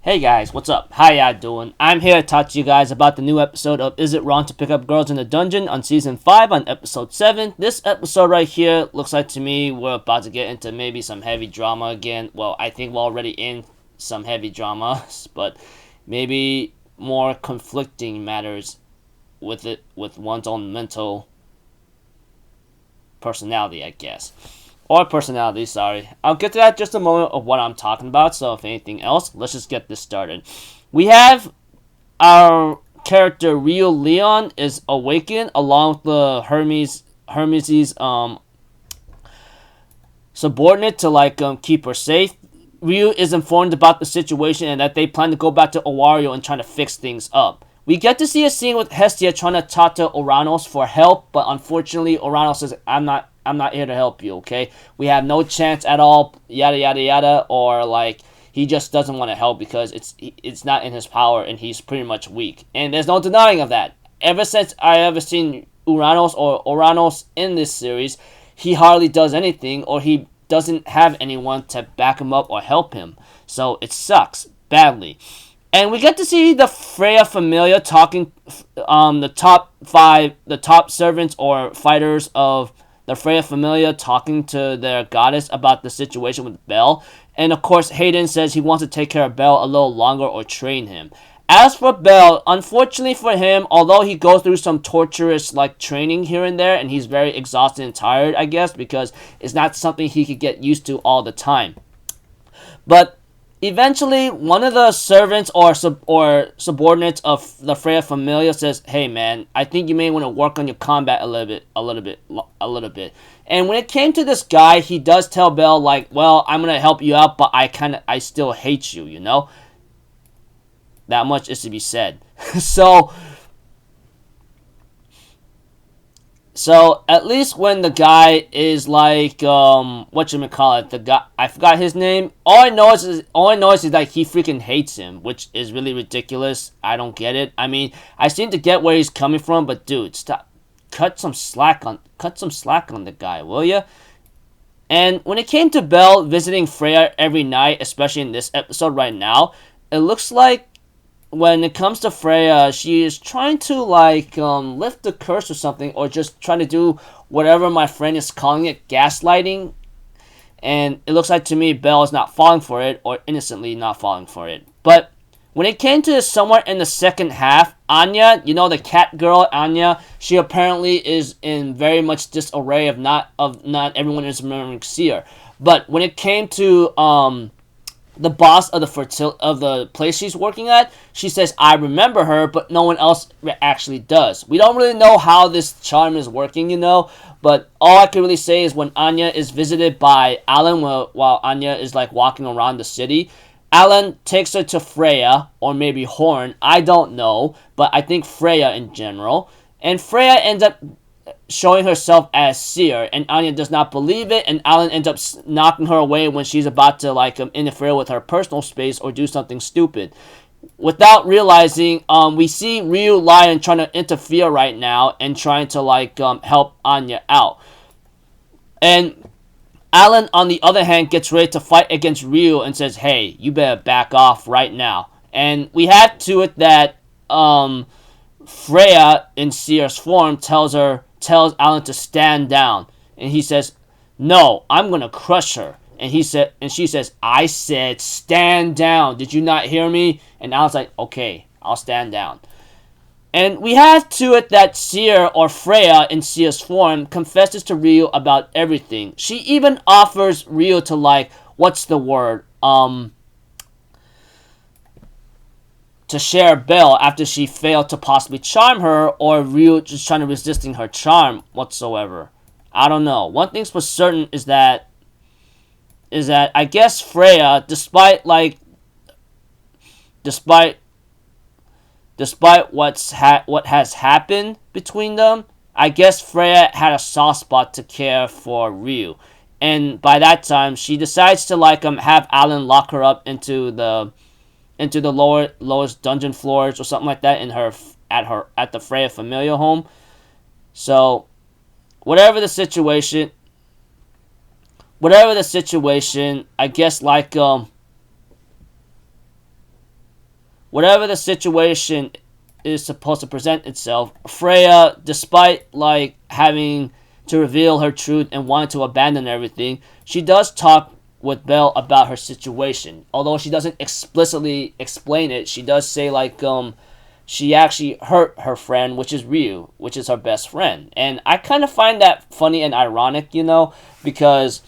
Hey guys, what's up? How y'all doing? I'm here to talk to you guys about the new episode of Is It Wrong to Pick Up Girls in the Dungeon on Season 5 on Episode 7. This episode right here looks like to me we're about to get into maybe some heavy drama again. Well, I think we're already in some heavy drama, but maybe more conflicting matters with one's own mental personality, I guess. Or personality, sorry. I'll get to that in just a moment of what I'm talking about, so if anything else, let's just get this started. We have our character Rio Leon is awakened along with the Hermes' subordinate to keep her safe. Ryu is informed about the situation and that they plan to go back to Owario and try to fix things up. We get to see a scene with Hestia trying to talk to Oranos for help, but unfortunately Oranos says, I'm not here to help you, okay? We have no chance at all, yada yada yada, or he just doesn't want to help because it's not in his power and he's pretty much weak. And there's no denying of that. Ever since I ever seen Uranos or Oranos in this series, he hardly does anything or he doesn't have anyone to back him up or help him. So it sucks badly. And we get to see the Freya Familia talking, the top servants or fighters of the Freya Familia talking to their goddess about the situation with Belle. And of course, Hayden says he wants to take care of Belle a little longer or train him. As for Belle, unfortunately for him, although he goes through some torturous training here and there, and he's very exhausted and tired, I guess, because it's not something he could get used to all the time. But eventually, one of the servants or subordinates of the Freya Familia says, "Hey man, I think you may want to work on your combat a little bit." And when it came to this guy, he does tell Belle "Well, I'm gonna help you out, but I still hate you, you know." That much is to be said. So at least when the guy is whatchamacallit, the guy, I forgot his name. All I know is he freaking hates him, which is really ridiculous. I don't get it. I mean, I seem to get where he's coming from, but dude, stop. Cut some slack on the guy, will ya? And when it came to Belle visiting Freya every night, especially in this episode right now, it looks like when it comes to Freya, she is trying to lift the curse or something, or just trying to do whatever my friend is calling it, gaslighting. And it looks like to me Belle is not falling for it, or innocently not falling for it. But when it came to somewhere in the second half, Anya, you know, the cat girl Anya, she apparently is in very much disarray of not everyone is remembering Seer. But when it came to the boss of the place she's working at, she says, "I remember her," but no one else actually does. We don't really know how this charm is working, you know, but all I can really say is when Anya is visited by Alan while Anya is walking around the city, Alan takes her to Freya, or maybe Horn, I don't know, but I think Freya in general, and Freya ends up showing herself as Seer, and Anya does not believe it, and Alan ends up knocking her away when she's about to interfere with her personal space or do something stupid. Without realizing, we see Ryu Lion trying to interfere right now and trying to help Anya out. And Alan, on the other hand, gets ready to fight against Ryu and says, "Hey, you better back off right now." And we have to it that Freya in Seer's form tells Alan to stand down, and he says, "No, I'm gonna crush her." And she says, "I said stand down. Did you not hear me?" And Alan's like, "Okay, I'll stand down." And we have to it that Seer, or Freya in Seer's form, confesses to Ryu about everything. She even offers Ryu to what's the word? To share Belle after she failed to possibly charm her, or Ryu just trying to resisting her charm whatsoever. I don't know. One thing's for certain is that I guess Freya, despite what has happened between them, I guess Freya had a soft spot to care for Ryu. And by that time, she decides to have Alan lock her up into the lowest dungeon floors or something like that at the Freya Familia home. So whatever the situation, I guess whatever the situation is supposed to present itself, Freya, despite like having to reveal her truth and wanting to abandon everything, she does talk with Belle about her situation. Although she doesn't explicitly explain it, she does say like she actually hurt her friend, which is Ryu, which is her best friend. And I kind of find that funny and ironic, because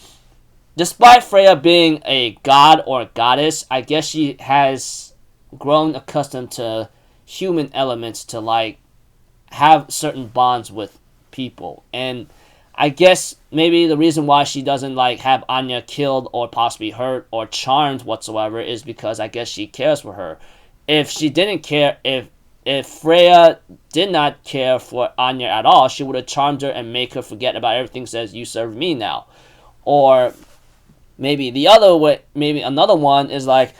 despite Freya being a god or a goddess, I guess she has grown accustomed to human elements to like have certain bonds with people. And I guess maybe the reason why she doesn't like have Anya killed or possibly hurt or charmed whatsoever is because I guess she cares for her. If she didn't care, if Freya did not care for Anya at all, she would have charmed her and make her forget about everything, says you serve me now. Or maybe the other way, maybe another one is like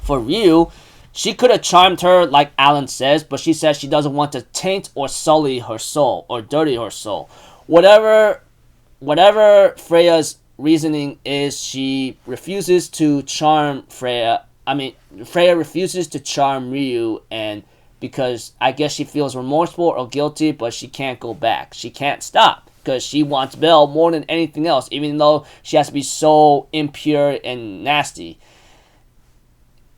for Ryu, she could have charmed her like Alan says, but she says she doesn't want to taint or sully her soul or dirty her soul. Whatever Freya's reasoning is, she refuses to charm Freya. Freya refuses to charm Ryu, and because I guess she feels remorseful or guilty, but she can't go back. She can't stop because she wants Belle more than anything else, even though she has to be so impure and nasty.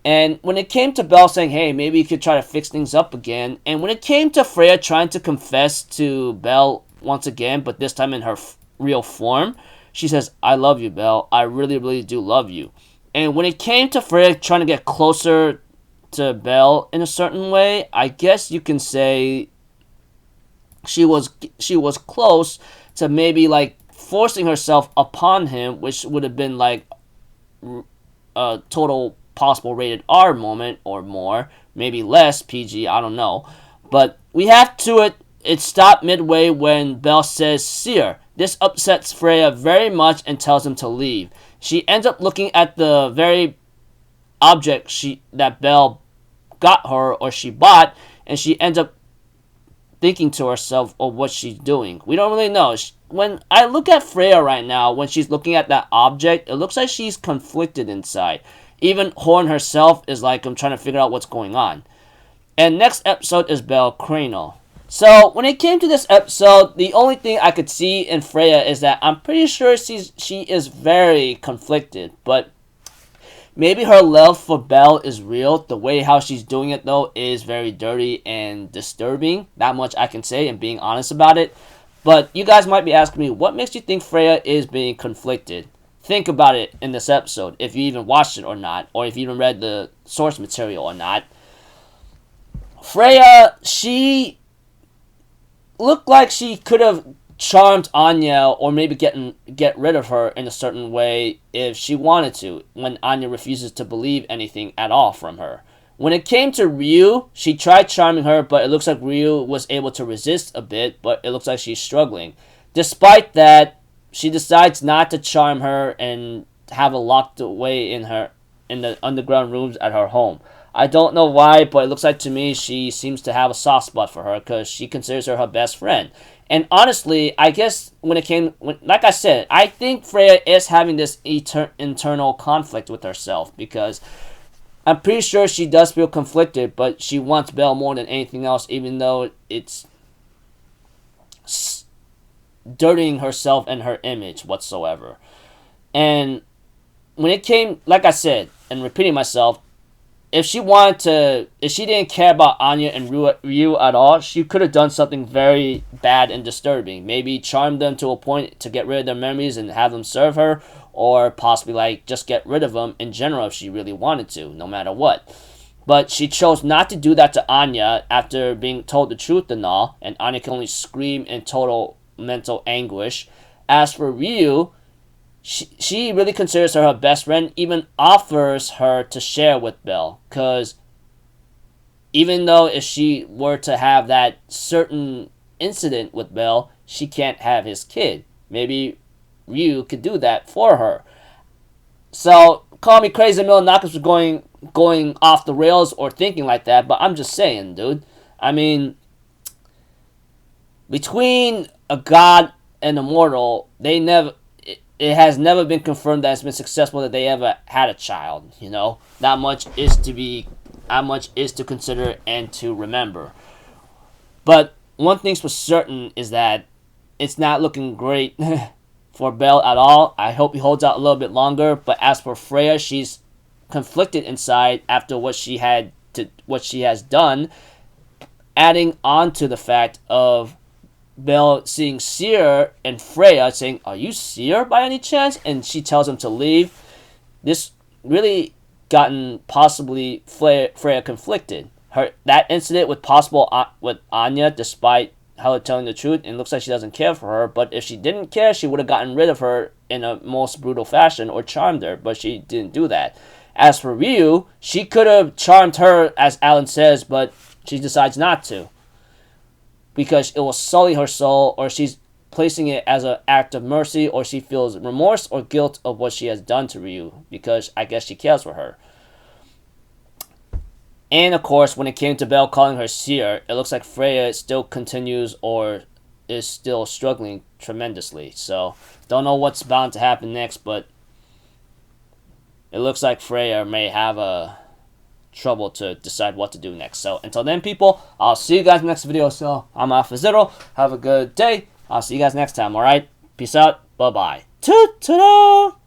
And when it came to Belle saying, hey, maybe you could try to fix things up again, and when it came to Freya trying to confess to Belle once again, but this time in her real form, she says, I love you, Belle. I really, really do love you. And when it came to Freya trying to get closer to Belle in a certain way, I guess you can say she was close to maybe like forcing herself upon him, which would have been like a total possible rated R moment or more, maybe less PG, I don't know. But we have to it stopped midway when Belle says Seer. This upsets Freya very much and tells him to leave. She ends up looking at the very object that Belle got her or she bought, and she ends up thinking to herself of what she's doing. We don't really know. When I look at Freya right now, when she's looking at that object, it looks like she's conflicted inside. Even Horn herself is like, I'm trying to figure out what's going on. And next episode is Belle Crano. So, when it came to this episode, the only thing I could see in Freya is that I'm pretty sure she is very conflicted. But maybe her love for Belle is real. The way how she's doing it, though, is very dirty and disturbing. That much I can say and being honest about it. But you guys might be asking me, what makes you think Freya is being conflicted? Think about it in this episode, if you even watched it or not, or if you even read the source material or not. Freya, she looked like she could have charmed Anya or maybe get rid of her in a certain way if she wanted to, when Anya refuses to believe anything at all from her. When it came to Ryu, she tried charming her, but it looks like Ryu was able to resist a bit, but it looks like she's struggling. Despite that, she decides not to charm her and have her locked away in the underground rooms at her home. I don't know why, but it looks like to me she seems to have a soft spot for her because she considers her best friend. And honestly, I guess like I said, I think Freya is having this internal conflict with herself because I'm pretty sure she does feel conflicted, but she wants Belle more than anything else, even though it's dirtying herself and her image whatsoever. And when it came, like I said, and repeating myself, if she didn't care about Anya and Ryu at all, she could have done something very bad and disturbing. Maybe charm them to a point to get rid of their memories and have them serve her, or possibly like just get rid of them in general if she really wanted to, no matter what. But she chose not to do that to Anya after being told the truth and all, and Anya can only scream in total mental anguish. As for Ryu, she really considers her best friend, even offers her to share with Belle, because even though if she were to have that certain incident with Belle, she can't have his kid. Maybe Ryu could do that for her. So, call me crazy Milonakis for going off the rails or thinking like that, but I'm just saying, dude. I mean, between a god and a mortal, it has never been confirmed that it's been successful that they ever had a child. You know, not much is to consider and to remember. But one thing's for certain is that it's not looking great for Belle at all. I hope he holds out a little bit longer. But as for Freya, she's conflicted inside after what she has done, adding on to the fact of Belle seeing Seer and Freya saying, "Are you Seer by any chance?" And she tells him to leave. This really gotten possibly Freya conflicted. That incident with Anya, despite her telling the truth, it looks like she doesn't care for her. But if she didn't care, she would have gotten rid of her in a most brutal fashion or charmed her. But she didn't do that. As for Ryu, she could have charmed her, as Alan says, but she decides not to, because it will sully her soul, or she's placing it as an act of mercy, or she feels remorse or guilt of what she has done to Ryu, because I guess she cares for her. And of course, when it came to Belle calling her Seer, it looks like Freya still continues or is still struggling tremendously. So, don't know what's bound to happen next, but it looks like Freya may have a trouble to decide what to do next. So, until then, people, I'll see you guys in the next video. So, I'm Alpha Zero. Have a good day. I'll see you guys next time, alright? Peace out. Bye-bye. Ta-ta-da!